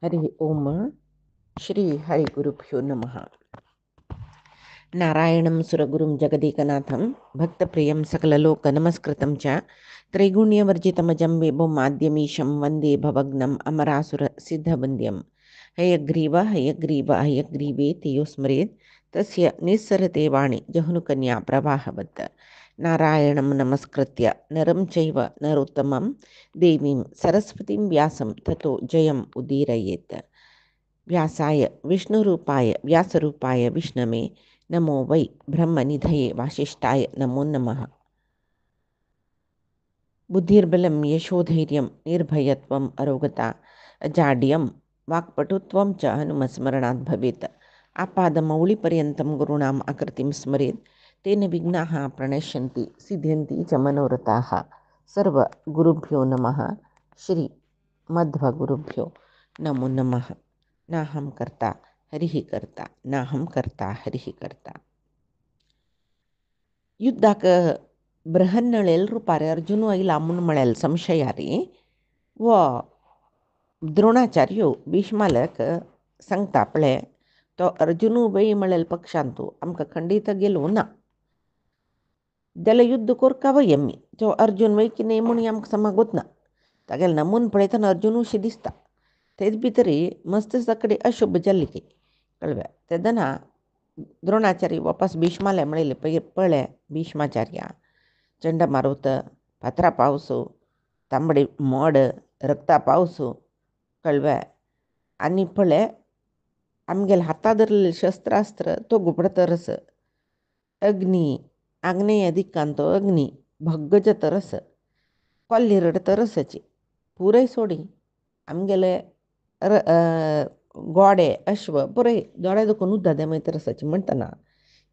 हरि ओम श्री हरिगुरुभ्यो नमः। नारायणं सुरगुरुं जगदेकनाथं भक्तप्रियं सकललोकनमस्कृतं च त्रैगुण्यवर्जितमजं विभुमाद्यमीशं वन्दे भवग्नम् अमरासुरसिद्धवन्द्यं। हयग्रीव हयग्रीव हयग्रीवेति यो स्मरेत् तस्य निस्सरते वाणि जहुनुकन्या प्रवाहवत्। नारायणं नमस्कृत्य नरं चैव नरोत्तमं देवीं सरस्वतीं व्यासं ततो जयम् उदीरयेत्। व्यासाय विष्णुरूपाय व्यासरूपाय विष्णवे नमो वै ब्रह्मनिधये वासिष्ठाय नमो नमः। बुद्धिर्बलं यशोधैर्यं निर्भयत्वम् अरोगता अजाड्यं वाक्पटुत्वं च हनुमस्मरणात् भवेत्। आपादमौलिपर्यन्तं गुरूणाम् आकृतिं स्मरेत् तेन विघ्नाः प्रणश्यन्ति सिद्ध्यन्ति च मनोरथाः। सर्वगुरुभ्यो नमः। श्री मध्वगुरुभ्यो नमो नमः। नाहं कर्ता हरिः कर्ता नाहं कर्ता हरिः कर्ता. ಯುದ್ಧಕ್ಕೆ ಬೃಹನ್ನಳೆಲ್ಲರೂ ಪಾರೆ ಅರ್ಜುನು ಐ ಅಮ್ಮನ ಮಳೆಯಲ್ಲಿ ಸಂಶಯ ರೀ ವ द्रोणाचार्य भीष्मालक सांगता आपले तो अर्जुनू बाई मळेल पक्षांतू आमकां खंडीत गेलो ना जाल्यार युद्ध कोरका वयमी तो अर्जुन वय की न्ही म्हूण आमकां समजत ना तागेले नमून पळयतना अर्जुनूशी दिसता तेच भितरी मस्त सकडे अशुभ जाल्ली की कळ्ळें तेदना द्रोणाचार्य वापस भीष्माले म्हणले पळय भीष्माचार्या चंडमारुत पात्रा पावसू तांबडी मोड रक्ता पावसू कळ्ळें आनी पळय आमगेले हाता धरलेले शस्त्रास्त्र तो गुपडतरस अग्नी ಆಗ್ನೇಯ ದಿಕ್ಕಂತೋ ಅಗ್ನಿ ಭಗ್ಗಜ ತರಸ ಕೊಲ್ಲಿರಡು ತರಸಚಿ ಪೂರೈ ಸೋಡಿ ಆಮಗೆಲೆ गोडे अश्व पुरे दोळे दुखून उद्दादे मागीर तरसाची म्हणटना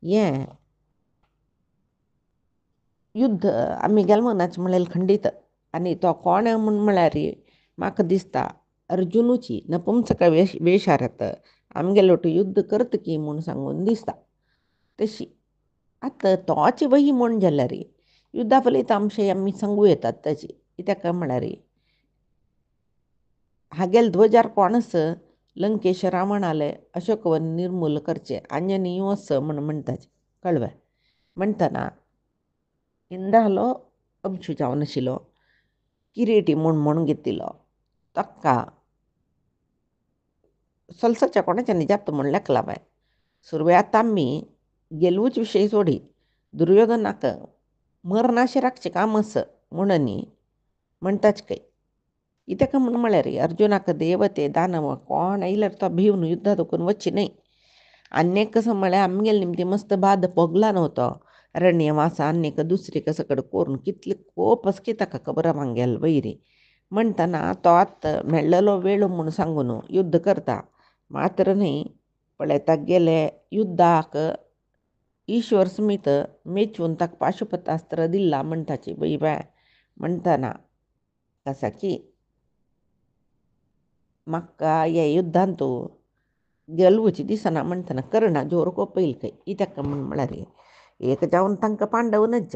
हें युद्ध आमी गेले मनाचें म्हणल्यार खंडीत आनी तो कोण म्हूण म्हळ्यार म्हाका दिसता अर्जुनूची नपुंसक वेशारत आमगेलो युद्ध करता की म्हूण सांगून दिसता तशी आतां तोच वही म्हूण जाल्यार युद्धा फलितांश आमी सांगूं येतात ताची कित्याक म्हळ्यार हागेल ध्वजार कोणस लंकेश रावणाले अशोकवन निर्मूल करचे आंजनी वस म्हूण म्हणटाचे कळ्ळें म्हणटना इंद्रालो अंशू जावन आशिल्लो किरीटी म्हूण घेतिल्लो ताका सलसाच्या कोणाच्यानी जाता म्हूण लेखला बाय सुरवेत आमी गेलूच विशय सोडी दुर्योधनाक मरनाशे राखचे कामस म्हणून म्हणटाच काय इतका म्हूण म्हळ्यार अर्जुनाक देवते दानव कोण आयल्यार तो भिवन युद्धा दुखून वच्ची न्हय अन्यक कसं म्हळ्यार आमगेले निमती मस्त बाद पगला नव्हतो अरण्यवास अन्यक दुसरे सकड करून कितले कोपस की ताका खबर मागेल वैरी म्हणटना तो आतां मेळ्ळलो वेळ म्हूण सांगून युद्ध करता मात्र न्हय पळय तागेले युद्धाक ईश्वर स्मित मेचून ताका पाशुपतास्त्र दिल्ला म्हणटाची बाई बाय म्हणटना कसा की म्हाका ह्या युद्धांतू गेलवची दिसना म्हणटना कर्णा जोर कोपयल खंय कित्याक म्हळ्यार एक जावन तांकां पांडव नज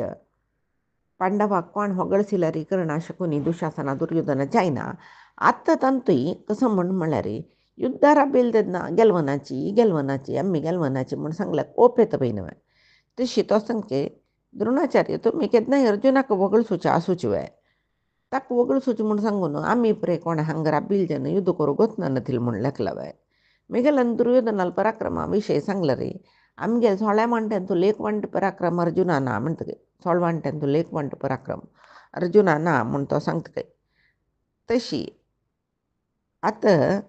पांडवाक कोण होगळसिल्यार कर्णा शकुनी दुशासना दुर्योधना जायना आत्तां तांतूय कसं म्हळ्यार युद्धार बेल तेन्ना गेलवनाची आमी गेलवनाची म्हूण सांगल्यार कोप येता पळय न्हय तशी तो सांगचे द्रोणाचार्य तुमी केन्नाय अर्जुनाक वगळसूचे आसूचे वय ताका वगळसूचे म्हूण सांगून आमी पळय कोण हांगरा बिल जेन्ना युद्ध करूं गोतना नथील म्हूण लेखला वय मेगेल्यान दुर्योधनाल पराक्रमा विशय सांगला रे आमगे सोळ्या वांट्यान तूं लेख वांट पराक्रम अर्जुना ना म्हणटगे 16 वांट्यान तूं लेख वांट पराक्रम अर्जुना ना म्हूण तो सांगता तशी आतां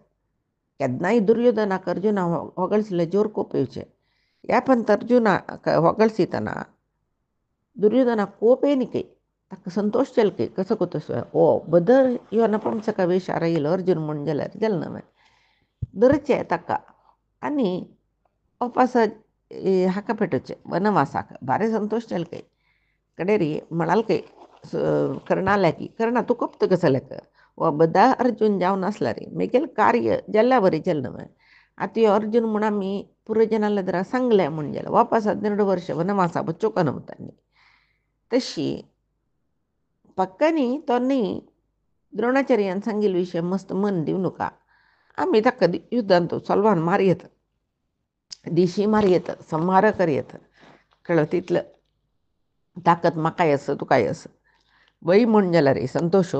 केन्नाय दुर्योधनाक अर्जुना होगळसिल्ले जोर कोप येवचे ह्या पंत अर्जुनाक होगळसितना दुर्योधनाक कोप येनी खंय ताका संतोश जाल खंय कसो कोतसो ओ बदल ह्यो नपुंसका वेशार येयलो अर्जुन म्हूण जाल्यार जालें न्हय धरचे ताका आनी वापस हाका पेटोवचे वनवासाक भारी संतोश जाल खंय कडेरी म्हणाल खंय कर्णाल्या की कर्णा तूं कोपता कसलेक व बदा अर्जुन जावन आसला रे मेगेल कार्य जाल्ल्या बरी जालें न्हय आतां ह्यो अर्जुन म्हूण आमी पुरोजनाल्या दरा सांगलें म्हूण जाल्यार वापस 12 वर्ष वनवासा बच्चोका नव्हतानी तशी पक्कानी तो न्ही द्रोणाचार्यान सांगिल्लो विशय मस्त मन दिवं नका आम्ही ताका युद्धांत सलवान मारयेत दिशी मारयेत संहार करयेत कळ्ळें तितलें ताकद म्हाकाय आस तुकाय आस वय म्हण जाल्यार रे संतोश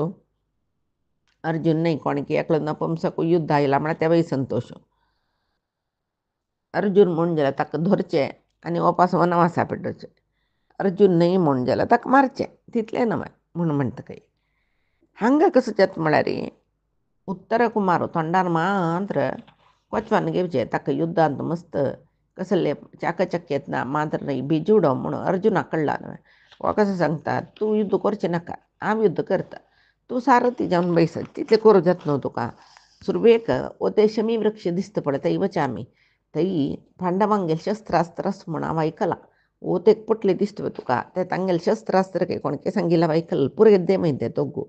अर्जुन नाही कोणकी एकलो नपुंसक युद्ध आयला म्हळ्यार त्या वय संतोश अर्जुन म्हण जाल्यार ताका धरचें आनी वापस वनवासा पेटोवचें अर्जुन न्हय म्हण जाल्यार ताका मारचें तितलें न्हय म्हूण म्हणटा खंय हांगा कसं जाता म्हळ्यार रे उत्तर कुमार तोंडार मात्र कोचवान घेवचें ताका युद्धांत मस्त कसले चाकचक्येत ना मात्र नाही बिजुडो म्हणून अर्जुनाक कळला न्हय हो कसं सांगता तूं युद्ध करचें नाका हांव युद्ध करता तूं सारथी जावन बैसत तितलें करूं जाता न्हू तुका सुरवेक ओ ते शमी वृक्ष दिसता पळय थंय वचामी थंय पांडवांगेल शस्त्रास्त्रस म्हूण हांव आयकलां ओ ते पटले दिसता पळय तुका ते तांगेल शस्त्रास्त्र काय कोणके सांगिल्लें आयकलां पुरो येद्दे मागीर ते दोगू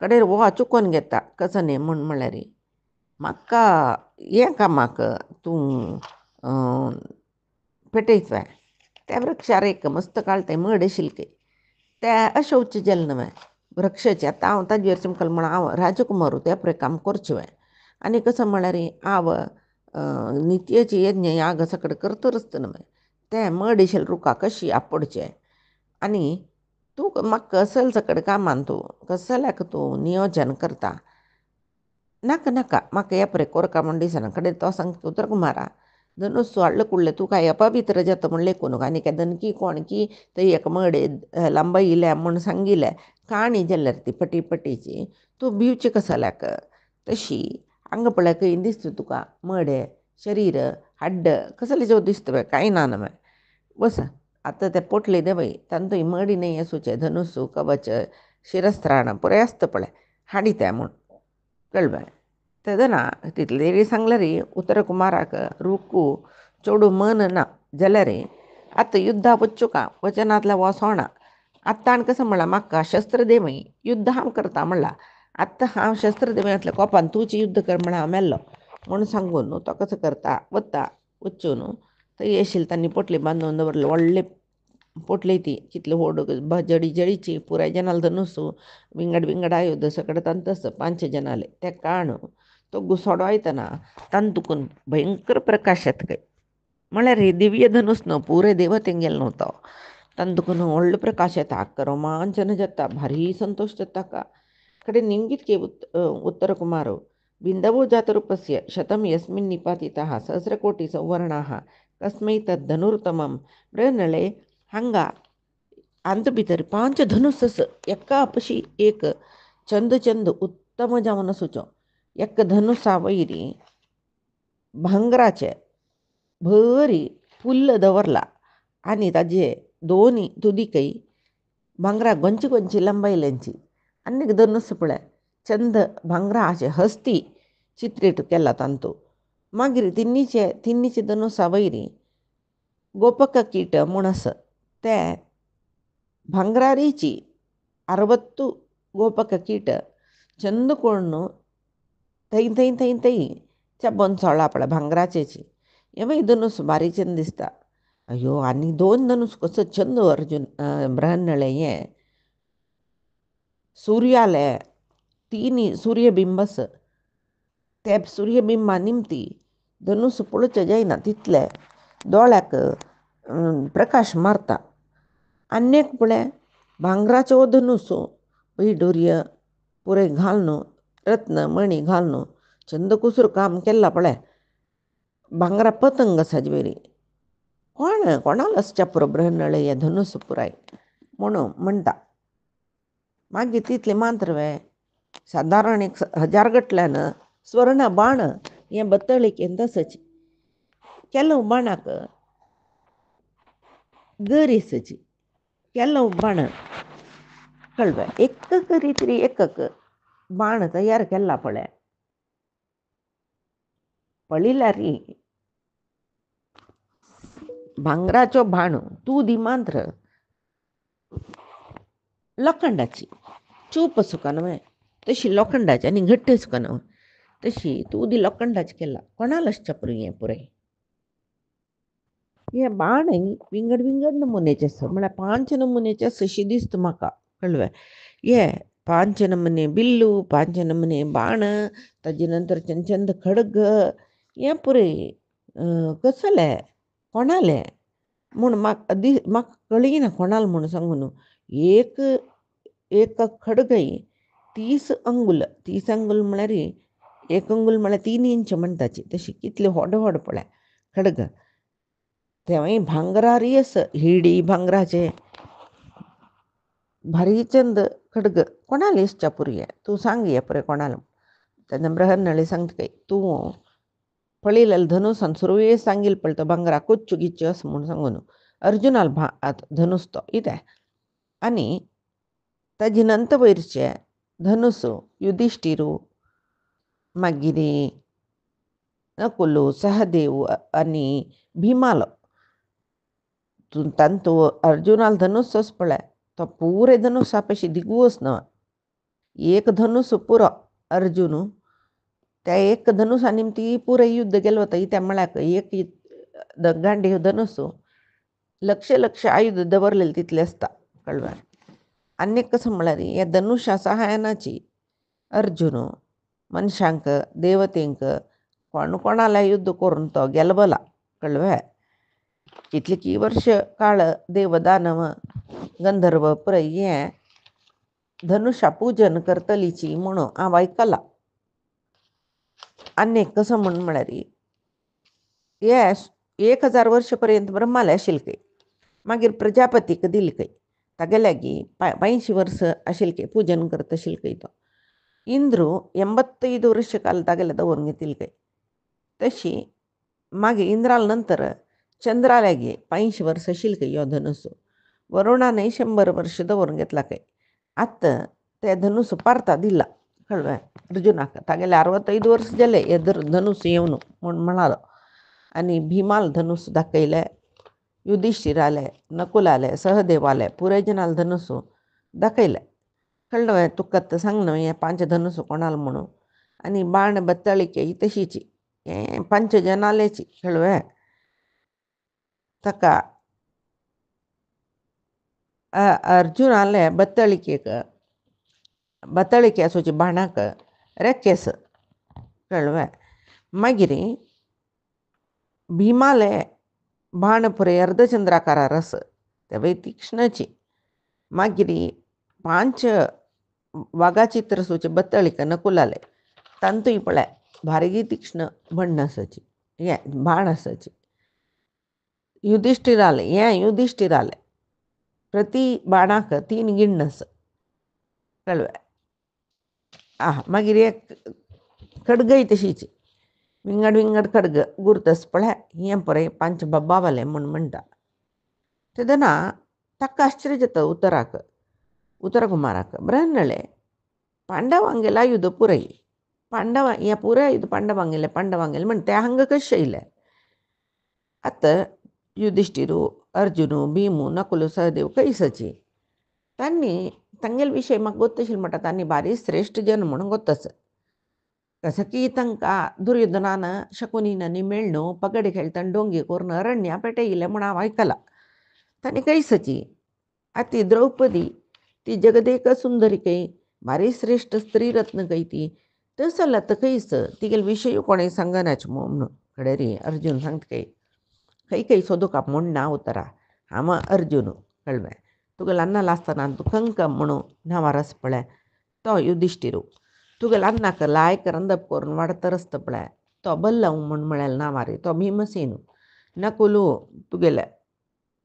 कडेन वो चुकोवन घेता कसं न्ही म्हूण म्हळ्यार म्हाका हें कामाक तूं पेटयता त्या वृक्षार एक मस्त काळतें मड आशिल्लें ते अशौच जेल न्हय वृक्षाचे आतां हांव ताजेर चिमकल म्हण हांव राजकुमारू त्या पळय काम करचें आनी कसं म्हळ्यार हांव नित्याची यज्ञ याग सकड करतरच न्हय तें मड आशिल्लें रुखां कशी आपडचें आनी तूं म्हाका कसल सकड कामान तूं कसल्याक तूं नियोजन करता नाका नाका म्हाका हे पळय कोरका म्हूण दिसना कडेन तो सांगता उतर कुमारा धनुस्स हाडलें कुडलें तूं काय अपवित्र जाता म्हूण लेखून आनी दनकी कोणकी थंय एक मडे लांबयिल्लें म्हूण सांगिल्लें काणी जाल्यार ती पटीची तूं भिवचें कसल्याक तशी हांगा पळय खंय दिसता तुका मडे शरीर हड्ड कसले जेव दिसता पळय कांय ना न्हय बस आतां ते पोटले देवय तांतूय मडी न्हय असूचे धनुस्सू कवच शिरस्त्राण पुरे आसता पळय हाडी त्या म्हूण कळ्ळें तेदना तितले रे सांगलें रे उत्तर कुमाराक रुकू चोडू मन ना जाल्यार आतां युद्धा वच्चो का वचनांतल्या वसोना आत्तां कसं म्हणलां म्हाका शस्त्र दे मय युद्ध हांव करता म्हणलां आत्तां हांव शस्त्र देवयांतल्या कोपान तूंच युद्ध कर म्हण हांव मेल्लो म्हूण सांगून न्हू तो कसो करता वता वच्चो न्हू थंय आशिल्लें तांणी पोटली बांदून दवरले व्हडले पोटली ती कितले व्हड जडीची पुराय जनाल धनुस्सू विंगड आयुध सकड तंतस 5 जनाले ते काण तो घुसोडो आयतना तांतुकून भयंकर प्रकाश येता खंय म्हळ्यार दिव्य धनुस न्हू पुरे देवतेन गेलो न्हू तो तांतुकून व्हडलो प्रकाश येता रोमांचन जाता भारी संतोश जाता ताका कडेन निमगीत के उत्तर कुमारो बिंदवो जातरूपस्य शतम यस्मिन् निपातितः सहस्रकोटी संवर्णाः कस्मै तद् धनुर्तमं बृहन्नळे हांगा अंत भितर 5 धनुस एका आपशी एक चंद उत्तम जावन आसूचो एक धनुसा वयरी भांगराचे भरी फुल्ल दवरला आनी ताजे दोनी तुदिकय भांगरा गोंची लंबायल्यांची आनीक धनुस पळय चंद भांगराचे हस्ती चित्रीत केला तांतू मागीर तिन्नीचे धनुसा वयरी गोपक कीट म्हूण आसा ते भांगरारीची 60 गोपक कीट चंद कोण थंय चब्बन सोळा पळय भांगराचेची हे धनुस भारी चंद दिसता अयो आनी 2 धनुस कसो चंद अर्जुन ब्रह्मणळे हे सूर्याले 3 सूर्यबिंबस ते सूर्यबिंबा निमती धनुस पळोवचें जायना तितले दोळ्याक प्रकाश मारता आनीक पळय भांगराचो धनुस वैडूर्य पुरे घालून रत्न मणी घालून चंद कुसूर काम केला पळय भांगरा पतंग सजवेरी कोणाला चप्र ब्रह्मणळे हे धनुस पुराय म्हणून म्हणटा मागीर तितले मात्र सादारण 1000 गटल्यान स्वर्ण बाण हे बत्तळीकेन तसच केलो बाणाक गरीसची केलो बाण कळ्ळें एकक रिती एकक बाण तयार केला पळय पळयल्यार भांगराचो बाण तुदी मात्र लोखंडाची चूप सुका न्हय तशी लोखंडाची आनी घट्ट सुका न्हय तशी तुदी लोखंडाची केला कोणाला चप्र हे पुरे हे बाण विंगड नमुन्याचे आसा म्हळ्यार 5 नमुन्याचे अशी दिसता म्हाका कळ्ळें हे पांच नमने बिल्लू, पांच नमने बाण, ताजे नंतर चंद खडग, हें पुरे कसले कोणाले म्हूण म्हाका कळिना कोणाल म्हूण सांगून. एक एक खडगय 30 अंगुल म्हळ्यार 1 अंगुल म्हळ्यार 3 इंच म्हणटाची तशी कितले व्हड पळय खडग. तेवय भांगरा रियस हिडी भांगराचे भारी चंद खडग कोणाला इश्चा पुरिये तू सांग ये परे कोणाला. तेन्ना ब्रहन्नळी सांगता काय तू पळयलें धनुस सुरवे सांगील पळय तो भांगरा कोच्चू गिच्चू असं म्हूण सांगून अर्जुनाल धनुस तो इते. आनी ताजे नंतर वयरचे धनुस युधिष्ठिरू मागीर नकुलो सहदेव आनी भिमालो तांतू अर्जुनाल धनुस पळय तो पुरे धनुसा पेशी दिगूच ना. एक धनुस पुरो अर्जुन त्या एक धनुसा निमती पुरे युद्ध केलं होतं. इत्या म्हळ्यार एक गांडीव धनुस लक्ष आयुध दवरलेले तितले असता कळवा. अनेक कसं म्हळ्यार या धनुषा सहायनाची अर्जुन मनशांक देवतेंक कोणाला युद्ध करून तो गेलबला कळवा. कितली वर्ष काळ देवदानव गंधर्व पुरय हें धनुषा पूजन करतलीची म्हणून हांव आयकलां. अनेक कसं म्हळ्यार हे 1000 वर्ष पर्यंत ब्रह्माले आशिल्ले मागीर प्रजापतीक दिले खंय तागे लागी 85 वर्ष आशिल्ले पूजन करता आशिल्ले तो. इंद्रू 85 वर्ष काल तागेले दवरून घेतिल्ले खंय. तशी मागीर इंद्राल नंतर चंद्रालागी 85 वर्ष आशिल्ले यो धनुस. वरुणाने 100 वर्ष दवरून घेतला खंय. आतां ते धनुस पार्था दिला कळवा अर्जुनाक. तागेले 65 वर्ष जाले हे धनुस येवन म्हूण म्हणालो. आनी भीमाल धनुस दाखयले, युधिष्ठिराले, नकुलाले, सहदेवाले पुरे जनाल धनुस दाखयले कळ्ळें. तुका सांग न्हय हे 5 धनुस कोणाल म्हणून. आनी बाण बत्ताळिके तशीची हे 5 जनालेची कळ्ळें. ताका अर्जुनाले बत्ताळिके आसूचे बाणाक रेकेस कळ्ळें. मागीर भीमाले बाण पुरे अर्धचंद्राकार रस तेवय तीक्ष्णची. मागीर 5 वाघाची तरसूचे बत्ताळिका नकुलाले तांतूय पळय भारी तीक्ष्ण बण्ण आसाची हे बाण आसाची. युधिष्ठिराले प्रति बाणाक 3 गिण्णस कळ्ळें. मागीर एक खडगय तशीची विंगड खडग गुर्तस पळय हें पळय 5 बब्बावाले म्हूण म्हणटा. तेदना ताका आश्चर्य जाता उत्तरकुमाराक ब्रह्नळे पांडवांगेला युद्ध पुरय हें पुरे आयुध पांडवांगेले म्हण ते हांगा कशें येयले. आतां युधिष्ठिरू अर्जुन भीमू नकुल सहदेव कैसाची तांगेल विशय म्हाका गोत्तशिल्लो म्हणटा तांणी भारी श्रेश्ठ जन म्हणून गोत्तस. कसं की तांकां दुर्योधनान शकुनीनांनी मेळ्ळो पगडे खेळतना डोंगी करून अरण्या पेटयले म्हूण हांव आयकलां. तांणी कैसाची आती द्रौपदी ती जगदेक सुंदरी कय भारी श्रेश्ठ स्त्री रत्न कय ती तसं आतां कैस तिगेल विशय कोणें सांगनाच म्हणून कडेन रे अर्जुन सांगता खंय सोदूक म्हूण ना उतरा हांव अर्जुन कळ्ळें. तुगेल अन्नाला आसतना तूं खंक म्हणून नांवार आसा पळय तो युधिष्ठिरू. तुगेल अन्नाक लायक रंदप करून वाडतरसता पळय तो बल्लव म्हूण म्हळ्यार नांवारी तो भीमसेनू. नकुलू तुगेले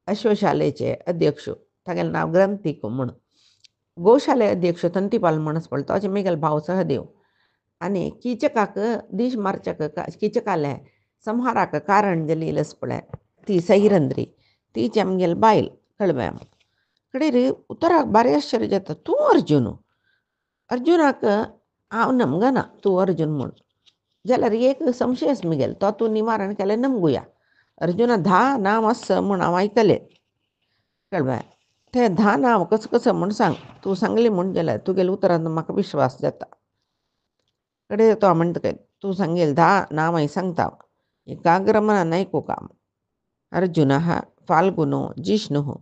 अश्वशालेचे अध्यक्ष तागेलें नांव ग्रंथीक म्हूण. गोशाले अध्यक्ष तंतीपाल म्हणून पळय तोचे मेगेल भाव सहदेव. आनी किचकाक दीश मारच्याक किचकाले संहाराक कारण जाली लस पळय ती सैरंद्री तीची आमगेल बायल कळ्ळें. कडेन रे उतराक भारी आश्चर्य जाता तूं अर्जुनाक हांव नमगना तूं अर्जुन म्हूण. जाल्यार एक संशय आसा मुगेल तो तूं निवारण केलें नमगुया. अर्जुना 10 नांव आसा म्हूण हांव आयकलें कळ्ळें. ते 10 नांव कसं म्हूण सांग. तूं सांगली म्हूण जाल्यार तुगेले उतरांत म्हाका विश्वास जाता. कडेन तो म्हणटा काय तूं सांगेल 10 नांव सांगता एकाग्रमनान आयकूंक. अर्जुनः फाल्गुनो जिष्णुः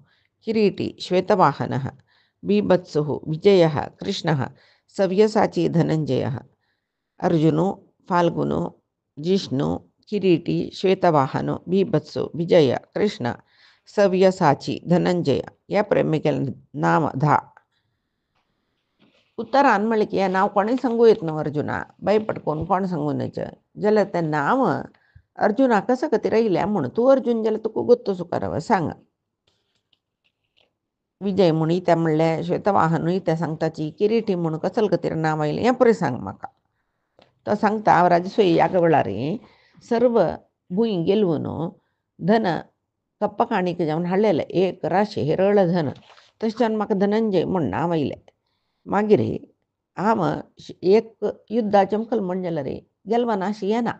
किरीटी श्वेतवाहनः बीभत्सुः विजयः कृष्णः सव्यसाची धनञ्जयः अर्जुनो फाल्गुनो जिष्णु किरीटी श्वेतवाहनो बीभत्सु विजय कृष्ण सव्यसाची धनंजय या प्रेमिकेला नाम धा उत्तर अन्मळिके नाव कोणी सांगू येत ना अर्जुना बाई पटकोन कोण सांगून जल ते नाव अर्जुना कसं कधी राहिल्या म्हणून तू अर्जुन जल तुका गोत्तो सुकारावं सांग विजय म्हणून त्या म्हणल्या श्वेतवाहनूय त्या सांगताची किरीटी म्हणून कसल कतिर नाव आयलें हें पळय सांग म्हाका तो सांगता राजस्वयी यागवळारी सर्व भुंय गेलवून धन कप्प काणीक जावन हाडलेलें एक राशी हेरळ धन तशें म्हाका धनंजय म्हूण नांव आयलें मागीर हांव एक युद्धाचें मुखेल म्हणजे रे गेलवनाशी येना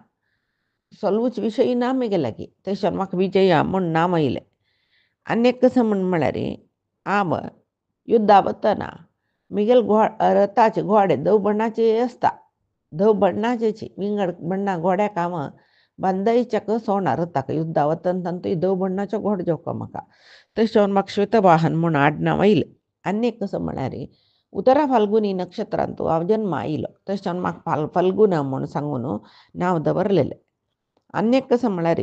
सोल्वूच विशयी ना मेगेलागी तशें म्हाका विजया म्हूण नांव आयलें आनी एक कसं म्हळ्यार हांव युद्धा वतना मिगेल रथाचे घोडे दव बण्णाचे आसता धव बण्णाचे विंगड बण्णा घोड्याक हांव बांदायच्याक सोडना रथाक युद्धा वतना तांतूय दव बण्णाचो घोडो जेवका म्हाका तशें म्हाका श्वेतवाहन म्हूण आडनांव आयलें आनी एक कसं म्हळ्यार उतरा फाल्गुनी नक्षत्रांत हांव जन्म आयलो तशें म्हाका फाल्गुना म्हूण सांगून नांव दवरलेलें आनी एक कसं म्हळ्यार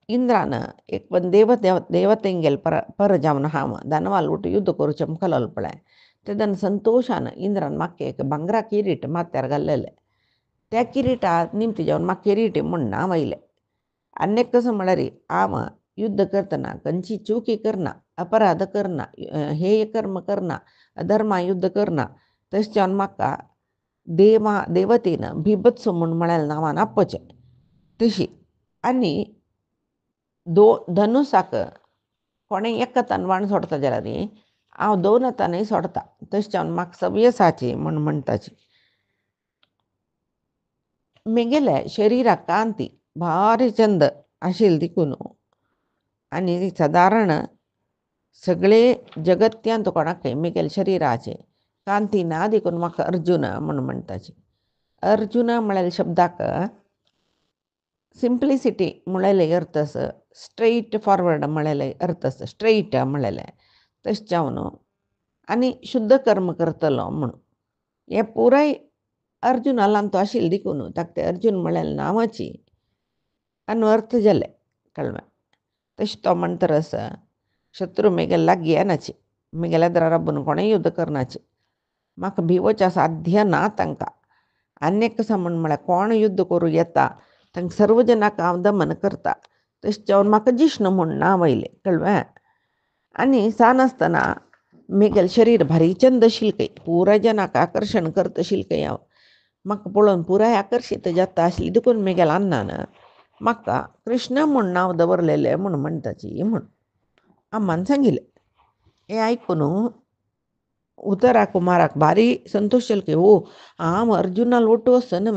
इंद्रान एक पण देवतेंगेल पर जावन हांव दानवाल उठ युद्ध करूचें मुखार पळय तेदन संतोशान इंद्रान म्हाका एक भांगरा किरीट माथ्यार घाल्लेलें त्या किरीटाक निमत जावन म्हाका किरीटी म्हूण नांव आयलें आनी एक कसं म्हळ्यार हांव युद्ध करतना खंयची चुकी करना अपराध करना हेय कर्म करना अधर्मा युद्ध करना तशें जावन म्हाका देवतेन बिभत्सु म्हूण म्हळ्यार नांवान आपोचें तशी आनी धनुसाक कोणें एक हातान वाण सोडता जाल्यार हांव दोन हातानय सोडता तशें जावन म्हाका सव्यसाची म्हूण म्हणटाची मेगेल्या शरिराक कांती भारी चंद आशिल्ली देखून आनी सादारण सगळे जगत्यांत कोणाकय मेगेल शरिराचे कांती ना देखून म्हाका अर्जुन म्हूण म्हणटाची अर्जुन म्हळ्यार शब्दाक सिंप्लिसिटी म्हळेले अर्थ आसा स्ट्रेट फॉरवर्ड म्हळेले अर्थ आसा स्ट्रेट म्हळेलें तशें जावन आनी शुद्ध कर्म करतलो म्हणून हें पुराय अर्जुनालान तो आशिल्लें देखून ताका ते अर्जुन म्हळ्यार नांवाची अर्थ जाले कळ्ळें तशें तो म्हणतर आसा शत्रू मेगेल लागीं येनाची मेगेल्या दारां राबून कोणेंय युद्ध करनाचें म्हाका भिवोवचें साध्य ना तांकां आनी एक कसं म्हळ्यार कोण युद्ध करूं येता तांकां सर्व जनाक हांव दमन करता तशें जावन म्हाका जिष्णू म्हूण नांव आयलें कळ्ळें आनी सान आसतना मेगेल शरीर भारी चंद आशिल्लें पुराय जनाक आकर्शण करता आशिल्लें हांव म्हाका पळोवन पुराय आकर्शीत जाता आशिल्ली देखून मेगेल अन्नान म्हाका कृष्ण म्हूण नांव दवरलेलें म्हूण म्हणटाची म्हूण अम्मान सांगिल्लें हें आयकून उतरा कुमाराक भारी संतोश जालो ओ हांव अर्जुनाल ओटू वचना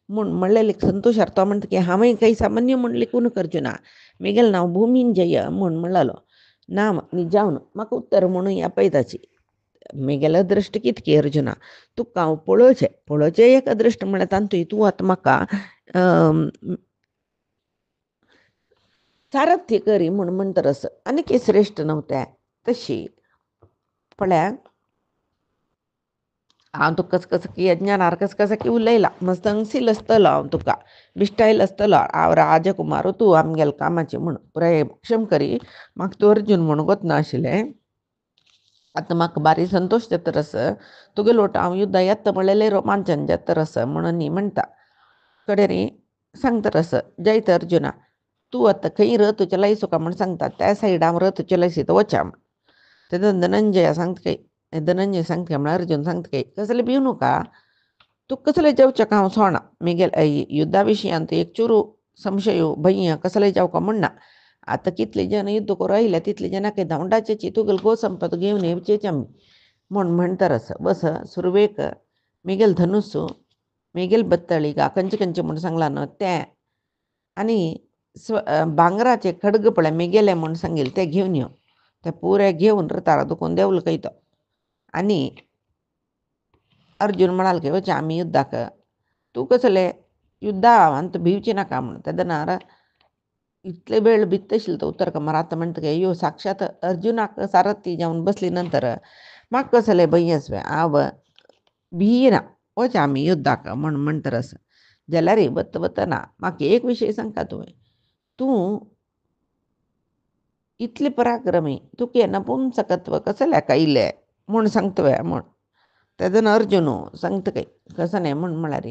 म्हूण म्हणलेलें संतोशार तो म्हणटा की हांवें काही सामान्य म्हूण लिखून करचें ना मेगेल नांव भुमींजय म्हूण म्हणलेलो नांव जावन म्हाका उत्तर म्हणून आपयताची मेगेलो अदृश्ट कितकी अर्जुना तुका हांव पळोवचें एक अदृश्ट म्हळ्यार तांतूय तूं आतां म्हाका सारथ्य करी म्हूण म्हणतर आसा आनी की श्रेश्ठ नव्हतें तशी पळयात हांव तुका कसं की यज्ञानार कसं की उलयलां मस्त हंगसील आसतलो हांव तुका बिश्टायल आसतलो हांव राजकुमार तूं आमगेल कामाचें म्हूण पुराय क्षम करी म्हाका तूं अर्जून म्हूण गोतनाशिल्लें आतां म्हाका बारी संतोश जातर आसा तुगेलो वट हांव युद्धा येता म्हणलेलें रोमांचन जातर आसा म्हणून न्ही म्हणटा कडेन सांगतर आसा जैत अर्जुना तूं आतां खंय रथ चलयसो का म्हूण सांगता त्या सायडा हांव रथ चलयसी तो वचा म्हूण तेदन धनंजय सांगता म्हळ्यार अर्जुन सांगता कसलें भिवू नका तूं कसलें जेवचें हांव सोडना मेगेल युद्धा विशयांत एक चुरू संशय भंय कसलें जावका म्हणना आतां कितले जन युद्ध करूं आयल्या तितले जनाक धांवडाचेची तुगेल गो संपत घेवन येवचेच आमी म्हूण म्हणतर आसा बस सुरवेक मेगेल धनुस मेगेल बत्तळी खंयचे म्हूण सांगला न्हू तें आनी भांगराचे खडग पळय मेगेले म्हूण सांगिल्लें तें घेवन यो ते पुरे घेवन रथार दुखून देंवलो खंय आनी अर्जुन म्हणाल की वच आमी युद्धाक तूं कसलें युद्धा हांव भिवची नाका म्हूण तेदनार इतले वेळ बित्तशील तो उतर का मग आता म्हणतं काय यो साक्षात अर्जुनाक सारथी जाऊन बसली नंतर म्हाका कसले भयस वे आव भियेना वच आमी युद्धाक म्हण म्हणतर असं जाल्यार बत्त बत्तना म्हाका एक विशय सांगता तुवें तूं इतले पराक्रमी तुके नपुंसकत्व कसल्या कायले म्हूण सांगतवे म्हूण तेदन अर्जुन सांगता काय कसं नाही म्हूण म्हळ्यार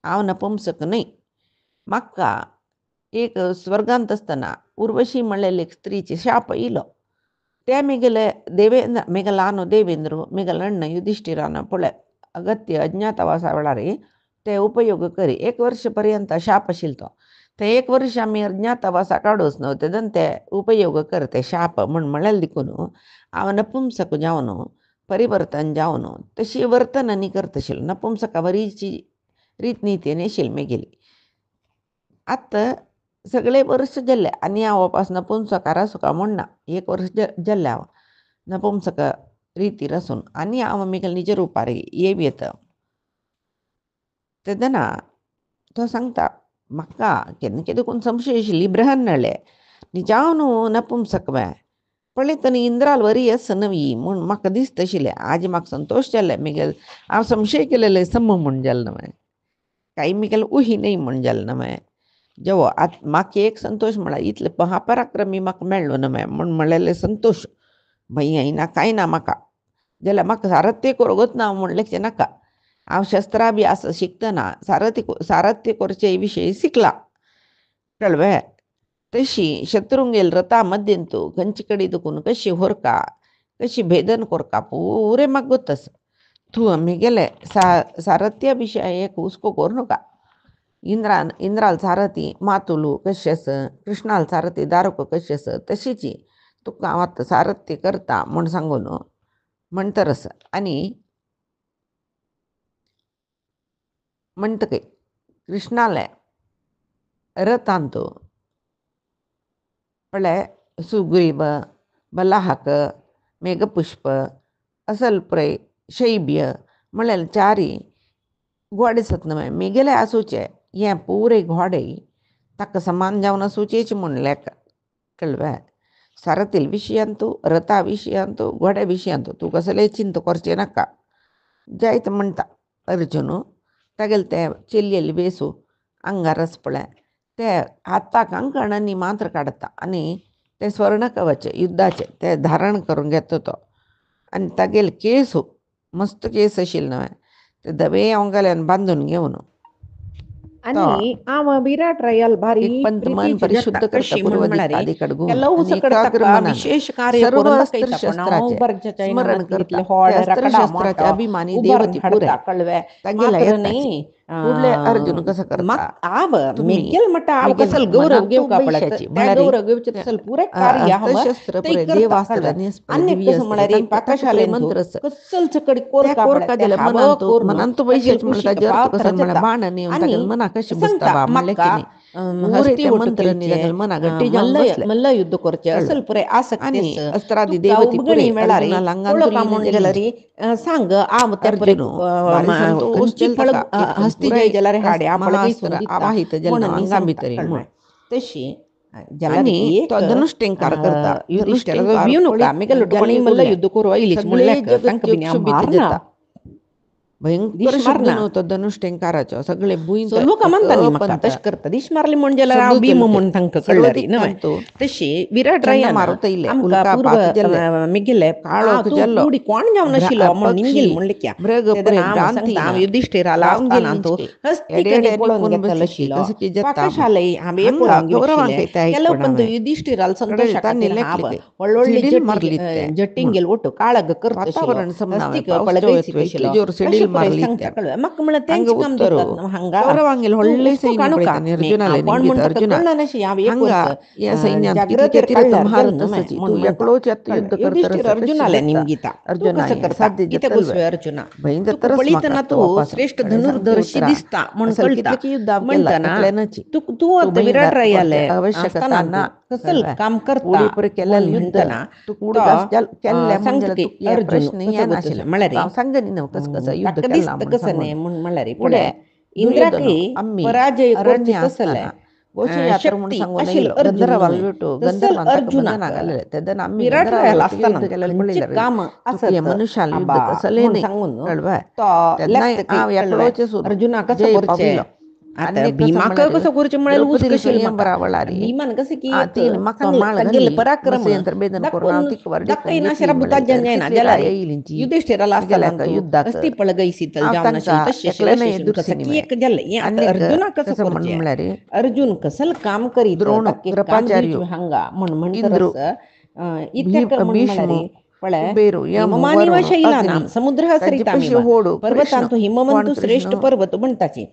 हांव नपुंसक न्हय म्हाका एक स्वर्गांत असतना उर्वशी म्हणलेली एक स्त्रीचे शाप इलो ते मिगले देवेंद्र मिगलानो देवेंद्र मिगलಣ್ಣ युधिष्ठिरान पळय अगत्य अज्ञातवासा वेळार ते उपयोग करी 1 वर्ष पर्यंत शाप आशिल्लो तो ते 1 वर्ष आमी अज्ञातवासा काडूच न्हू तेदन ते उपयोग करते शाप म्हणलें देखून हांव नपुंसक जावन परिवर्तन जावन तशी वर्तन आनी करत आशिल्लो नपुंसकावरीची रीतनीती आशिल्ली मेगेली आतां सगळे वर्ष जाल्ले आनी हांव वापस नपुंसकार आसूं का म्हणना 1 वर्ष जाल्लें हांव नपुंसक रितीर आसून आनी हांव मेगेल निज रुपार येवयेत तेदना तो सांगता म्हाका केन्ना केन्ना कोण संशय आशिल्ली ब्रहन्नळे निजावन नपुंसक वे पळयत न्ही इंद्राल वरी आस नवी म्हूण म्हाका दिसता आशिल्लें आज म्हाका संतोश जाल्ले मेगेल हांव संशय केलेले सम म्हूण जालें न्हय काही मेगेल उही न्हय म्हूण जालें न्हय जेवो आतां म्हाका एक संतोष म्हळ्यार इतले महापराक्रमी म्हाका मेळ्ळो न्हय म्हूण म्हणलेले संतोष भंय येना कांय ना म्हाका जाल्यार म्हाका सारथ्य करूंकच ना म्हणलें नाका हांव शस्त्राभ्यास शिकतना सारथ्य करचे विशयी शिकला कळ्ळें तशी शत्रुंगेल रथा मध्येन तूं खंयचे कडेन दुखून कशी व्हरका कशी भेदन करता पुरे म्हाका गोत्तस तूं आमगेले सारथ्या विशयाक हुस्को करूं नाका इंद्राल सारथी मातुलू कशी आस कृष्णाल सारथी दारुक कशी आस तशीची तुका हांव आतां सारथ्य करता म्हूण सांगून म्हणतर आसा आनी म्हणटकीर कृष्णाले रथांत पळय सुग्रीव बलाहक मेघपुष्प असलप्राय शैब्य म्हणलेले चारी घोडे आसत न्हय मेगेले आसूचे हे पुरे घोडे ताका समान जावन आसूचेच म्हूण लेख कळ्ळें सारथी विशयांतू रथा विशयांतू घोड्या विशयांतू तूं कसले चिंत करचें नाका जायत म्हणटा अर्जुन तागेले ते चेल्लेले वेसू आंगार आस पळय ते हाताक कंकणांनी मात्र काडता आनी ते स्वर्ण कवच युद्धाचे ते धारण करून घेता तो आनी तागेले केस मस्त केस आशिल्ले न्हय ते धवे अंगाल्यान बांदून घेवन आणि आम विराट रयाल भारी पंत मन परिशुद्ध करता पूर्वदिक कडगून विशेष कार्य करून स्मरण करता अस्त्रशस्त्राचे अभिमानी देवती पुरे कळवे तागेला नाही पुढले अर्जुन कसं करता आव मेगेल मटा आव कसल गौरव घेऊ का पडत त्या गौरव घेऊचे कसल पुरे कार्य हम शस्त्र पुरे देवास्त्र अन्य कसं म्हणारे पाकशाले मंत्र कसल चकडी कोर का पडत मनांत पैसे म्हणता जर कसं म्हणा बाण नेऊन तागेल मना कशी बसता म्हणले की हस्ती मंत्र निरगल मना गट्टी मल्ल युद्ध करचे असल पुरे आसक्ती अस्त्रादी देवती पुरे मेळारी गेलरी सांग आम फळ हस्ती जय जलारे हाडे आवाहित जल अंगामितरी तशी जलानी तो धनुष्टंकार करता युधिष्ठिर मेगल कोणी मल्ल युद्ध करू इलीच म्हणले तांका बिनी मारना भयंकर शब्द नव्हतो धनुष्टंकाराचो सगळे बुईन लोक म्हणतानी म्हाका तश करता दिश मारली म्हणजे हांव भीम म्हूण तांकां कळ्ळरी न्हय तशी विराट रयान मारुता इले उल्का पूर्व मिगेले काळो जल्लो थोडी कोण जावन आशिल्लो म्हूण निंगील म्हणले क्या मृग भ्रांती हांव युधिष्ठिराला आवताना तो हस्ती केले पळोवन घेतलो आशिल्लो पाकशाले हांवे पळोवन घेतले केलो पण युधिष्ठिराला संतोषाखातीर हांव व्हडली मारली जट्टिंगेल ओटो काळग करता वातावरण हस्ती पळगयसी आशिल्लो मारली म्हाका म्हणलें तेंच काम दितात हांगा कौरवांगेल व्हडले सैन्य पळयतानी अर्जुनाले निमगीत अर्जुना हांगा या सैन्यात कितले तीर्थ महारथ आसाची तू एकलोच युद्ध करता अर्जुनाले निमगीता अर्जुना साध्य किते गोसवे अर्जुना भयंकर पळयतना तू श्रेष्ठ धनुर्धरशी दिसता म्हूण कळटा म्हणटना तू आता विराट रयाले आवश्यकता ना कसल काम करता पुढे केलेलं म्हणटना तू कुडगास केल्ले म्हणजे तू प्रश्न या नाशिल्ले म्हळ्यार सांगनी न्हू कसं युद्ध कसं नाही म्हळ्यार पुढे इंद्राकी पराजय करचे कसले गोशी यात्रा म्हणून शक्ती सांगून असेल येईल अर्जुन गंधर्वाला नव्हे. भेटू तसल गंधर्वांता बंधन अर्जुनाक आले त्यानं आम्ही विराट गंधर्वाला रायाला युद्ध असताना केलेलं खंयची पडलेलं रे काम चुकी असत मनुष्याला आबा युद्ध कसले म्हणून नाही सांगून कळवाय तो त्यांना लेखत आ कळवाय याकडोचे सोडू अर्जुना कसं जय करचे पाविलं आता अन्य कसं भीमाक म्हणा रे कसं करचे मिळेल ऊस द्रौपदीला कशील मका स्वयंवर आवडला रे भीमान कसं की एक तीन मका चांगलं माळ तागेल घालली पराक्रम मत्स्ययंत्र भेदन करून दाखवून तिकवर दाखई ढेकून ना घेतली शरा मिळेल बुताजन तर ना किती जला रे राय येईलींची युधिष्ठिराला गेल्या असताना का तू युद्धाक अस्ती पळगैसीतल जाऊन आवतांका नशील तशी एकलं नाही शिल कसं दुर्सिनी की एक जल आता अनेक अर्जुना कसं कसं म्हणून करचे म्हणला रे अर्जुन कसल काम करीत द्रोण ताके काम कृपाचार्य दिवची हंगा म्हणतर इंद्र इत्याक म्हण भीष्म म्हणा पळे कुबेर यम हिममानिवा वरुण शैलाना अग्नी समुद्र सरिता त्याच्यापाशी होडू कृष्ण पर्वतांतो कोण हिमवंतु श्रेष्ठ कृष्ण पर्वत म्हणताची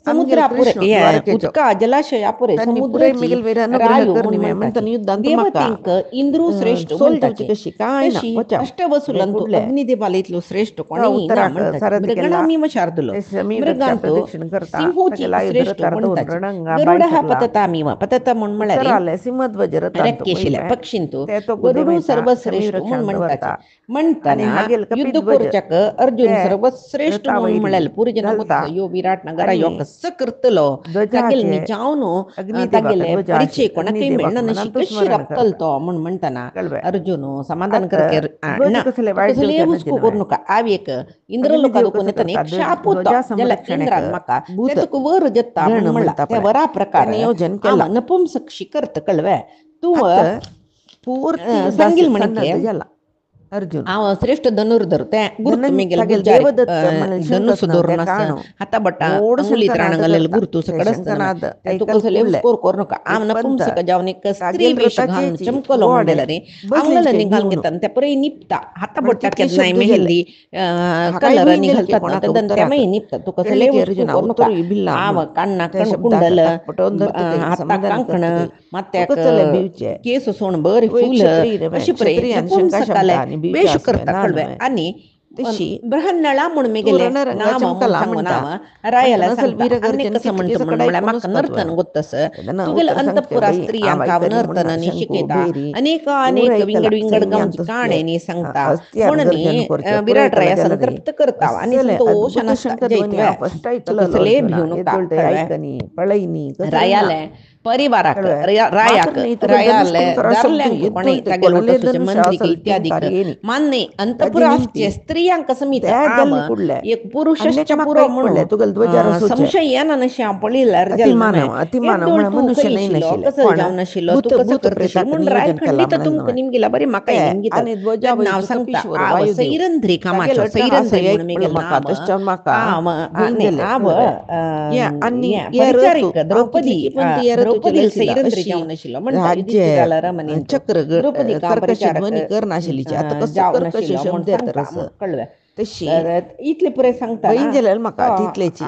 आमगेल समुद्रापुरे कृष्ण द्वारकेचो उदका जलाशयापुरे त्यांनी पुरे समुद्रची मिगल वेर अनुग्रह रायू करणी म्हण म्हणताना म्हणताची युद्धांत मका देवतिंक इंद्रू श्रेष्ठ सोलजवची म्हणताचे कशी काय ना तशी वचा रे अष्टवसुलंतु कुडले अग्निदेवाला इतलो श्रेष्ठ का कोणी ना उत्तराक म्हणताचे सारथ केला मृगांना मी शार्दुल ते समीरच्या मृगांतो प्रदक्षिण करता सिंहोची सगळा युद्ध श्रेष्ठ रतार दोन म्हणताची रणंगा गरुड बाई हा सकला पतता मीवा पतता म्हण म्हणा उत्तर रे आले सिंहध्वज रतांतो रक्केशिला मोहिमे पक्षींतो ते तो गुदे गरुडू मेता सर्वश्रेष्ठ समीर म्हणून शांत म्हणताचे वर्ता आणि म्हणताना हा गेल युद्ध कपिध्वज कोरच्याक अर्जुन ते सर्वश्रेष्ठ म्हणून रतावैरी म्हणाल पूर्जन घालता गोत्स यो विराट नगरा आणि यो कसं करतलो तागेल ध्वजाचे निजावनो अग्निदेवाक तागेले ध्वजाशे परिचय कोणाकही अग्निदेवाक मिळणं नशी मनांतू कशी स्मरण रप्तल करता तो म्हणताना कळवाय अर्जुन समाधान आता करके ध्वज ना कसले तू वाईट कसले देवच्या हुसको करू नव्हे नका आवेक इंद्र अग्निदेव लोकादुको कसं नेतने करता एक शापूत ध्वजा ज्याला संरक्षणक इंद्रान मका भूत त्यातक वर जत्ता घेणं म्हणला म्हणता त्या पळय वरा प्रकार त्याने नियोजन केला आम नपुंसक शिकर्त कळवाय तू आता पूर्ती सांगील युद्धास म्हणके सन्नद्ध झाला अर्जुन श्रेष्ठ धनुर्धर त्या गुरुत्व धनन मेगेल तागेल गुज्जारे देवदत्त म्हणाल धनुष शंकसनं त्या धोरणस काणो हाता बट्टा गोड अंगुलीत शंकनाद राणंगलेल करता गुरुतू ते सकड असताना शंकनाद त्या तू ऐकल कसले कुडले स्कोर करू नका आम एक पंत नपुंसक जाऊन एक स्त्री तागेल वेश घालून रथाचेची चमकलो गोडे म्हणलेला रे बसलीच अंगल काही निघाल भिवून घेतात त्या परे निपता हाता पण बट्टा तितके केद नाही शब्द झाले मेहंदी हा काय कलर होईन की निघालतात ना कोणाक त्या उत्तराक त्यामाही निपतात तू कळली कसले की वस्तू अर्जुना करू नका उत्तर भिल्ला आव म्हणून कान्ना त्या कण शब्दाक कुंडल ताक पटवून धरत काही हाता समाधान कांकण करत काही तो मात्याक कसले भिवचे केस सोण बरी तो एक फुल क्षत्रिय नव्हे अशी प्रे क्षत्रिय आणि शंका शब्द नपुंसकाले आणि भिवचे वेश असवे करता ना कळवे नव्हे आणि तशी ब्रहण्णळा म्हणून मी गेले सुवर्ण रंगाच्या नाव म्हणून मुखाला सांगू म्हणता नाव म्हणता रायाला नसल सांगता अनेक वीरगर्जन कसं म्हणतो किचकीचं म्हणून कडाई मला कोणच माका तत्व नर्तन गोतस त्यानं तू गेलं उत्तर सांगते अंतपुरा बाई स्त्रियांका आवायकनी मुन्ना नर्तन शंकू निशिकेता बेरी अनेक पूर अनेक ऐकला विंगड विंगड सैन्यांत गमची सुटले काणे सांगता अस्त्यान म्हणून गर्जन करचे पुरे विराट ऐकला राया जला रे संतृप्त करता आणि असले संतोष अद्भुत नसता शंखध्वनी जैतव्या अपष्ट तू ऐकलं कसले अर्जुना भिवू नका एदोlte कळव्या ऐकनी पळईनी कसरना रायाले परिवाराक कळवाय रायाक मात्र नाही तुका रायाले धनुष्टिंकरा शब्द दारल्यांक कोणे एदोlte तागेल कोरले होतसुचे धनुष मंत्रिक असल इत्यादिक टिंकार येणी मान्य त्याची अंतपुराचे निमती स्त्रियांक समित त्या आम गल्ली कुडल्या एक अनेक पुरुषश्च मक्का पुरो एक पडल्या तुगल ध्वजार म्हणून सोचे संशय येना नशी पळील अर्जल नमे अतिमानव एद्दोळ म्हणा तू मनुष्य नाही करीशिलो नशिले कसल कोण जाऊ नशिलो तू भूत कसं भूत करतशील प्रेताक म्हणून राय नियोजन केला खंडित म्हणा तुमक नव्हे निमगेला बरी ते माका निमगीत आणि त्यात नाव ध्वजावैची सांगता कपीश्वर आव वायुदेव सैरंध्री तागे कामाचो लट्ट हास सैरंध्री एक म्हणून पळ मेगेल मका नाम तश्चन मका आम होईन नाही गेले आव कळवे या आणि या ऋतू परिचारिक आव कितली द्रौपदी की पण ती या ऋतूची द्रौपदीला लशिला सैरंध्री अशी जाऊ नशिलो म्हणता राज्य युधिष्ठिराला रमणींतो चक्र द्रौपदी का कर्कश परिचारक ध्वनी करनाशलीची आता कसं जाऊ कर्कश नशिलो म्हणून शब्द येत सांगता रस कळलं तशी तर इथले पुरे सांगता वहीन ना गेलेल मका तो तिथल्याची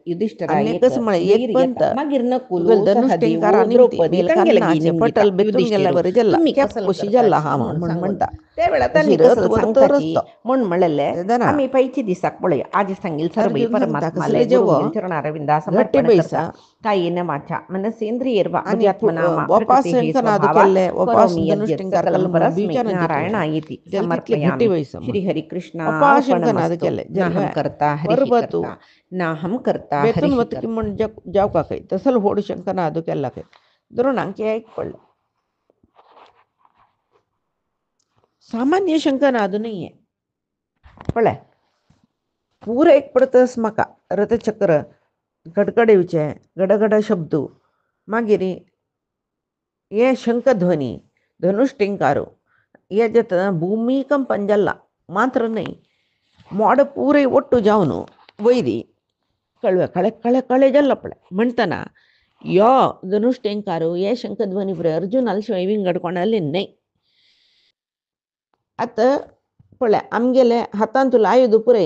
युधिष्ठिरा आणि एक कसं म्हणे एक धैर्य पंत घेता मागीर तुगल नकुलू धनुष टिंकारा सहदेवू निमती द्रौपदी मेल तंगे लगी कान्नाचे निमगीता पटल बेतून युधिष्ठिरू गेल्यावर जल्ला तुम्ही कॅप कसल कोशी जल्ला करताची हा म्हणून म्हणून सांगून म्हणता त्यावेळा तशी त्यांनी रथ कसं वर तर सांगताची असतो म्हणून म्हणले ना आम्ही पैची दिसाक पळय आज सांगील सरबई अर्जुन सांगता परमात्मालय कसले गुरु जेव्हा चरणारविंदा घट्टे समर्पण करता बैसा काही न माझ्या मन सेंद्रियर्वा आणि बुद्ध्यात्मनामा वापास प्रकृती हे शंकनाद स्वभावात केले वापास करोमी धनुष यद्यत टिंकार सकलं कलम परस्मै बीचानंती नारायणा इति जल तिथले घट्टे समर्पयामि बैसा श्री हरि कृष्णा वापास शंकनाद अर्पणमस्तु केले ना हम जलवा करता हरि परबतू करता ना हम करता बेतून हरि वत की करता म्हण जाव का काही तसल होड शंकनाद केला काही द्रोणांकी ऐक पडलं सामान्य शंकनाद नाहीये पळय पूर एक पडतस मका रथचक्र कडकडेवचे गडगड शब्द मागिरी ये शंखध्वनी धनुष टिंकारो याच्यात ಭೂಮಿಕಂಪನ್ ಜಲ್ಲ ಮಾತ್ರ ನೈ ಮೋಡ ಪೂರೈ ಒಟ್ಟು ಜಾವನು ವೈರಿ ಕಳ್ವೆ ಕಳೆ ಕಳೆ ಕಳೆ ಜಲ್ಲಪ್ಪಳೆ म्हणताना यो धनुष टेंकारो ये शंखध्वनी पुरे अर्जुन आलशिवाय विंगडकोणाले नाही आता पळय आमगेले हातान तुला आयुध पुरे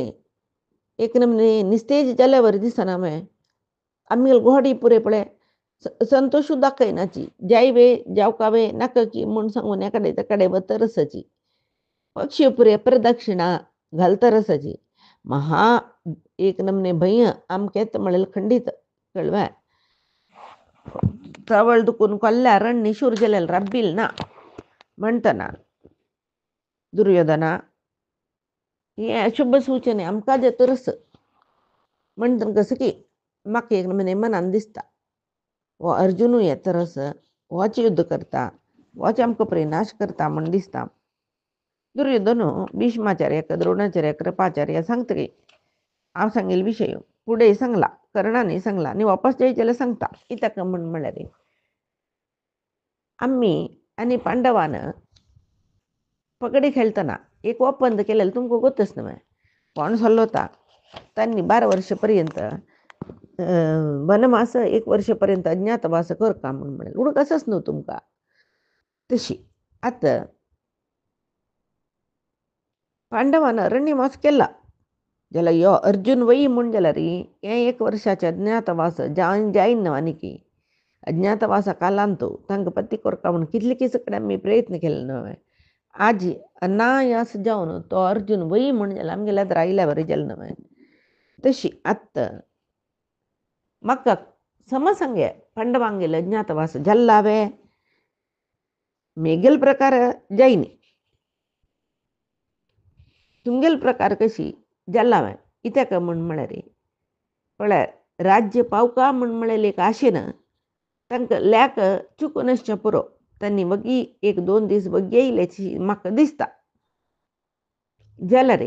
एक नमने निस्तेज जाल्यावर दिसना मे आमगेल गोहडी पुरे पळे संतोष दाखयनाची जायवे जावकावे नाका की म्हण सांगून एकडे तकडे बतरसची पक्षी पुरे प्रदक्षिणा घालतरसची महा एक नमने भय आमकेत म्हणेल खंडित कळवा चवळ दुखून कोल्ल्या रण निशूर गेलेल रब्बिल ना म्हणताना दुर्योधना हे अशुभ सूचने आमका देतरस म्हणतात कसं की माका एक नमने मनान दिसता वो अर्जुनू येतरस वच युद्ध करता वच आमकां प्रेनाश करता म्हण दिसता. दुर्योधनू भीष्माचार्याक द्रोणाचार्याक कृपाचार्य सांगतकीर हांव सांगेल विशय पुढे सांगला कर्णाने सांगला आनी वापस जायचे सांगता कित्याक म्हळ्यार आम्ही आणि पांडवान पगडी खेळताना एक ಒಪ್ಪಂದ केलेलं तुमको गोतच नव्हे. कोण होता त्यांनी 12 वर्षपर्यंत वनवास 1 वर्षपर्यंत अज्ञातवास कर का म्हणून म्हणेल उडक असंच नव्ह तुमका. तशी आता पांडवानं अरण्यवास केला ज्याला यो अर्जुन वई म्हण जाल्यार री हे 1 वर्षाचे अज्ञातवास जायन आनी की अज्ञातवासा कालांतो तांकां पत्ती करका म्हणून कितले किस कडेन आमी प्रयत्न केले न्हय. आज अनायास जावन तो अर्जुन वई म्हण जाल्यार आमगेल्या रायल्या बरें जालें न्हय. तशी आत्ता म्हाका समसंगे पांडवांगेले अज्ञातवास जल्लावे मेगेल प्रकार जायनी तुमगेल प्रकार कशी जल्लावे इत्याक म्हण म्हळ्यार पळय राज्य पावका म्हण म्हळेले एक आशेन तांकां ल्याक चुकूनश्चें पुरो त्यांनी वगी 1-2 दीस वगी येयल्याची म्हाका दिसता. जाल्यार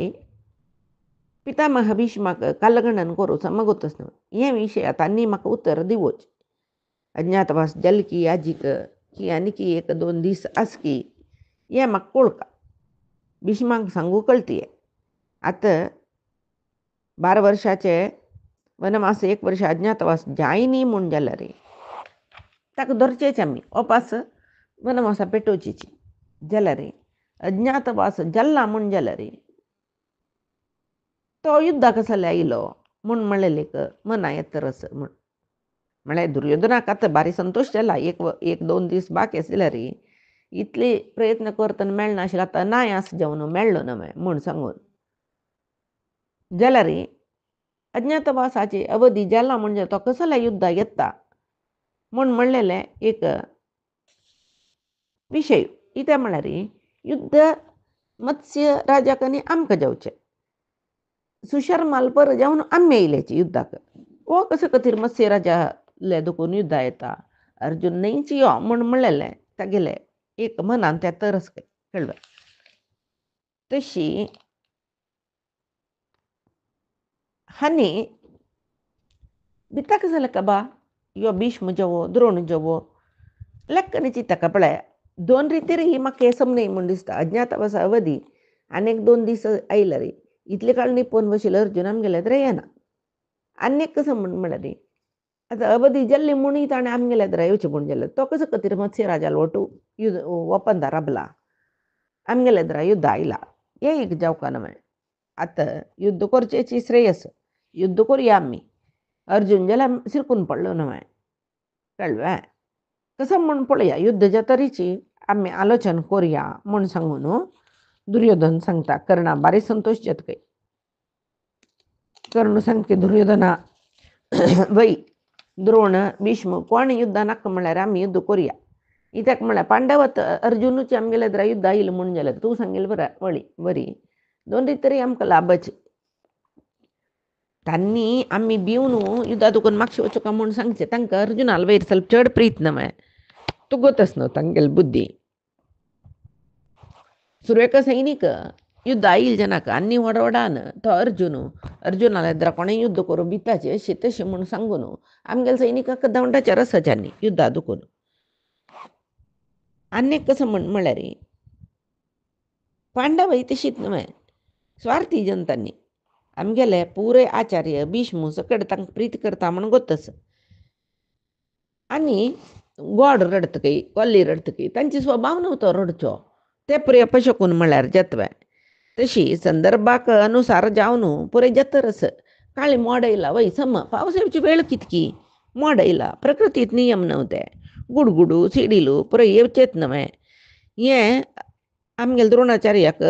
पितामह भीष्माक कालगणन करूं समगोतच न्हय. हे विशय तांणी म्हाका उत्तर दिवोच. अज्ञातवास जल की आजीक की आनी की 1-2 दीस आस की हे म्हाका कळका. भीष्माक सांगू कळती आतां 12 वर्षाचे वनवास 1 वर्ष अज्ञातवास जायनी म्हूण जाल्यार ताका धरचेच आमी ओपास वनवासा पेटोवचीची. जाल्यार अज्ञातवास जल्ला म्हूण जाल्यार तो युद्धाक कसले आयलो म्हूण म्हणलेलेक मना येतरस म्हूण म्हळ्यार दुर्योधनाक आतां भारी संतोश जाला 1-2 दीस बाकी आसल्यार इतले प्रयत्न करतना मेळनाशिल्लो आतां अनायास जावन मेळ्ळो न्हय म्हूण सांगून जाल्यार अज्ञातवासाची अवधी जाला म्हणजे तो कसले युद्धा येता म्हूण म्हणलेले एक विशय. कितें म्हळ्यार युद्ध मत्स्य राजाक आनी आमकां जावचें सुशर्माल पर जावन आमी येयल्याची युद्धाक वो कशें खातीर मत्स्य राजाले दुखून युद्धा येता. अर्जुन न्हयच यो म्हूण म्हणलेलें तागेले एक मनान त्या तरस कळ्ळें. तशी हानी भिताक जालें काबा यो भीष्म जावो द्रोण जावो लेक्कनीची ताका पळय 2 रितीर ही म्हाका हे समजय म्हूण दिसता. अज्ञातवासा अवधी आनी 1-2 दीस आयल्यार इतले काळ निपोवन बशिल्लो अर्जुन आमगेल्या तर येना. आनीक कसं म्हूण म्हळ्यार आतां अवधी जाल्ली म्हणून ताणें आमगेल्या तर येवचें म्हूण जालें तो कसो खातीर मत्स्य राजालो वटू ओपंदा राबला आमगेल्या तर युद्ध आयला हे एक जावका न्हय. आतां युद्ध करचेची श्रेयस युद्ध करुया आमी अर्जुन जाल्यार सिरकून पडलो न्हय कळ्ळें. कसं म्हूण पळया युद्धाच्या तरेची आमी आलोचना करुया म्हूण सांगून दुर्योधन सांगता. कर्णा बारी संतोश जातकय कर्ण सांगता दुर्योधना वै द्रोण भीष्म कोण युद्धा नाका म्हळ्यार आमी युद्ध करुया इत्याक म्हळ्यार पांडवत अर्जुनूची आमगेल्या तर युद्ध आयलें म्हूण जाल्यार तूं सांगेल बरी 2 तरी आमकां लाभच. तांणी आमी भिवन युद्धा दुखून मागशे वचूं का म्हूण सांगचें तांकां अर्जुनाल वयर ಸ್ವಲ್ಪ चड प्रीत न्हय तुगोतच न्हय तांगेल बुद्धी. सुरेख सैनीक युद्ध आईल जनाक आनी वडवडान तो अर्जुनाला येद्रा कोणें युद्ध करूं भिताचें अशें तशें म्हूण सांगून आमगेल्या सैनिकाक दवंडाच्या रसाच्यांनी युद्धा दुखून. आनीक कसं म्हळ्यार पांडव तशीच न्हय स्वार्थी जनतांनी आमगेले पुरे आचार्य भीष्म सकट तांकां प्रीत करता म्हूण गोतस. आनी गोड रडतकय कोल्ली रडतकय तांची स्वभाव नव्हतो रडचो ते पुरे अपशकून म्हळ्यार जत्वे. तशी संदर्भाक अनुसार जावन पुरे जतरस काळी मोड येयला वय सम पावस येवची वेळ कितकी मोड येयला प्रकृतीत नियम नव्हते गुडगुडू सिडिलू पुरे येवचेच न्हय. हे आमगेले द्रोणाचार्याक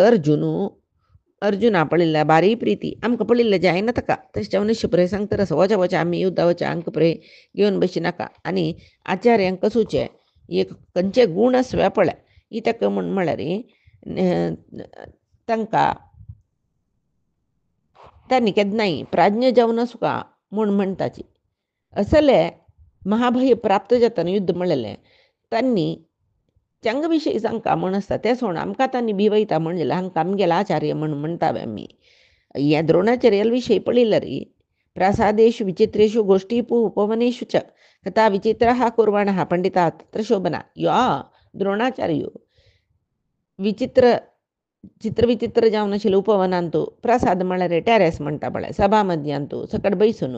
अर्जुना पळयल्या बारी प्रिती आमकां पळयल्लें जायना ताका तशें मनुश्य पुरे सांगता रस वचा आमी युद्धा वचा आमकां पुरे घेवन बशी नाका. आनी आचार्यांक कसूचे एक खंयचे गूण आसवे पळय इत्याक म्हूण म्हळ्यार तांकां तांणी केन्नाय प्राज्ञ जावन आसुका म्हूण म्हणटाची असले महाभय प्राप्त जाताना युद्ध म्हणलेले त्यांनी चंगविषयी सांगता म्हणसता ते सोड आमकां तांणी भिवयता म्हणलें हांकां आमगेलो आचार्य म्हणटावे आमी. हे द्रोणाचार्याविषयी पळयलें रे. प्रासादेषु विचित्रेषु गोष्टीपु उपवनेषु च कथा विचित्रः कुर्वाणः पंडिता तत्र शोभना. यो द्रोणाचार्य चित्रविचित्र जावन आशिल्लो उपवनांतू प्रसाद म्हळ्यार टॅरेस म्हणटा पळय सभा मध्यांतू सकट बैसून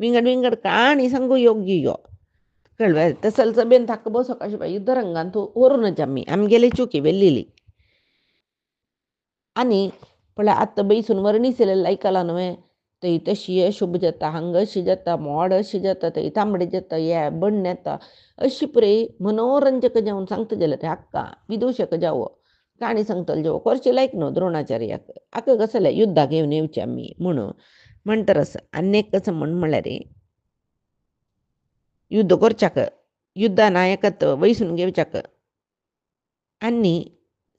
विंगड काणी सांगू योग्य यो कळ्ळें. तसल सभेन थाक्क बसोक अशें युद्धरंगांतू व्हरूनच आमगेली चुकी वेल्लेली. आनी पळय आतां बैसून वर्णिसिल्लें आयकलां न्हय. थंय तशी शुभ जाता, हांगा अशी जाता, मोड अशी जाता, थंय तांबडे जाता, हे बण्ण येता, अशी पुरे मनोरंजक जावन सांगता जाल्यार ते हाक्का विदूशक जावो काणी सांगतलो जावो करचे लायक न्हू द्रोणाचार्याक. हाका कसले युद्धाक घेवन येवचें आमी म्हणून म्हणटरस आनी एक कसं म्हणल्यार युद्ध करच्याक युद्धा नायकत्व वैसून घेवच्याक आनी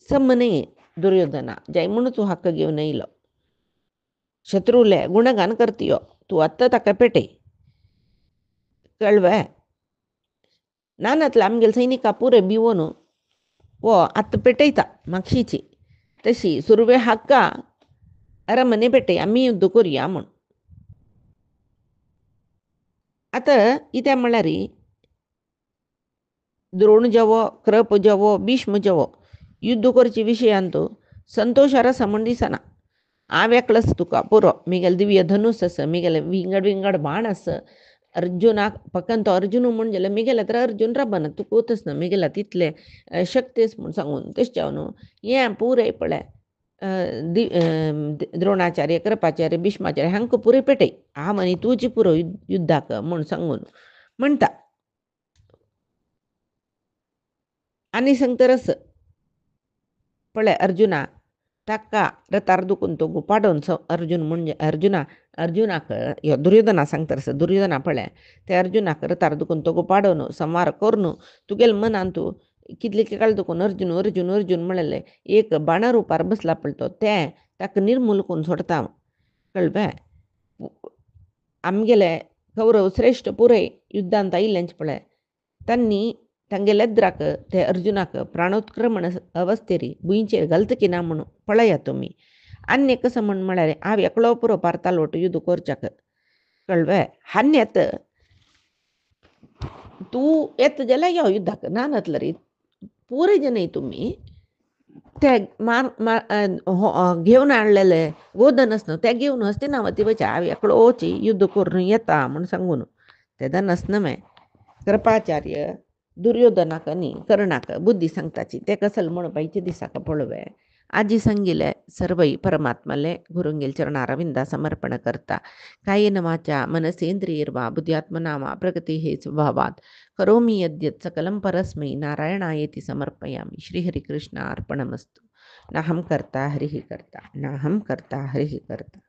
समन्हय दुर्योधना जाय म्हणून तूं हक्क घेवन येयलो. शत्रूले गुणगान करतियो तूं आत्तां ताका पेटय कळ्ळें. नानातले आमगेले सैनिकां पुरे भिवून वो आत्तां पेटयता म्हापशीची तशी सुरवे हक्का अरमने पेटय आमी युद्ध करुया म्हूण. आतां कितें म्हळ्यार द्रोण जावो कृप जावो भीष्म जावो युद्ध करचे विशयांतू संतोशार म्हूण दिसना. हांव एकलोच तुका पुरो मिगेल दिव्य धनुस आसा मिगेले विंगड बाण आसा. अर्जुनाक फकत तो अर्जुन म्हूण जाल्यार मिगेला तर अर्जुन राबना तूं कोतच ना मिगेला तितले शक्तीस म्हूण सांगून तशें न्हू. हें पुरे पळय द्रोणाचार्य कृपाचार्य भीष्माचार्य हांकां पुरे पेटय हांव आनी तुजी पुरो युद्धाक म्हूण सांगून म्हणटा. आनी सांगतरस पळय ताका रथार दुखून तो गुपाडोवन अर्जुन म्हणजे अर्जुनाक ह्यो दुर्योधना सांगता दुर्योधना पळय ते अर्जुनाक रथार दुखून तो गुपाडोवन संवार करून तुगेले मनान तूं कितले काळ दुखून अर्जुन अर्जुन अर्जुन म्हणलें एक बाणा रुपार बसला पळय तो ते ताका निर्मूल करून सोडता कळ्ळें. आमगेले कौरव श्रेश्ठ पुरे युद्धांत आयिल्लेंच पळय तांणी तांगेले येद्राक ते अर्जुनाक प्राणोत्क्रमण अवस्थेर भुंयचेर घालता की ना म्हणून पळया तुमी. आनी कसं म्हळ्यार हांव एकलो पुरो पारतालो युद्ध करच्याक कळ्ळें. हानी येत तूं येता जाल्यार यो युद्धाक ना नातलो रे पुरे जन तुमी ते घेवन हाडलेले गोधनस न्हू ते घेवन हस्तिनावती वयचे हांव एकलोच युद्ध करून येता म्हूण सांगून ते धनस न्हय. कृपाचार्य दुर्योधनाक आनी कर्णाक बुद्धी सांगताची ते कसले म्हण पाहिजे दिसाक पळोवं. आजी सांगिले सर्वई परमात्माले गुरुंगेल चरणारविंदा समर्पण करता. कायेन वाचा मनसेंद्रियर्वा बुद्ध्यात्मना वा प्रगती हे स्वभावात करोमि यद्यत् सकलं परस्मै नारायणायेति समर्पयामि. श्रीहरिकृष्ण अर्पणमस्तु. नाहं कर्ता हरिः कर्ता नाहं कर्ता हरिः कर्ता.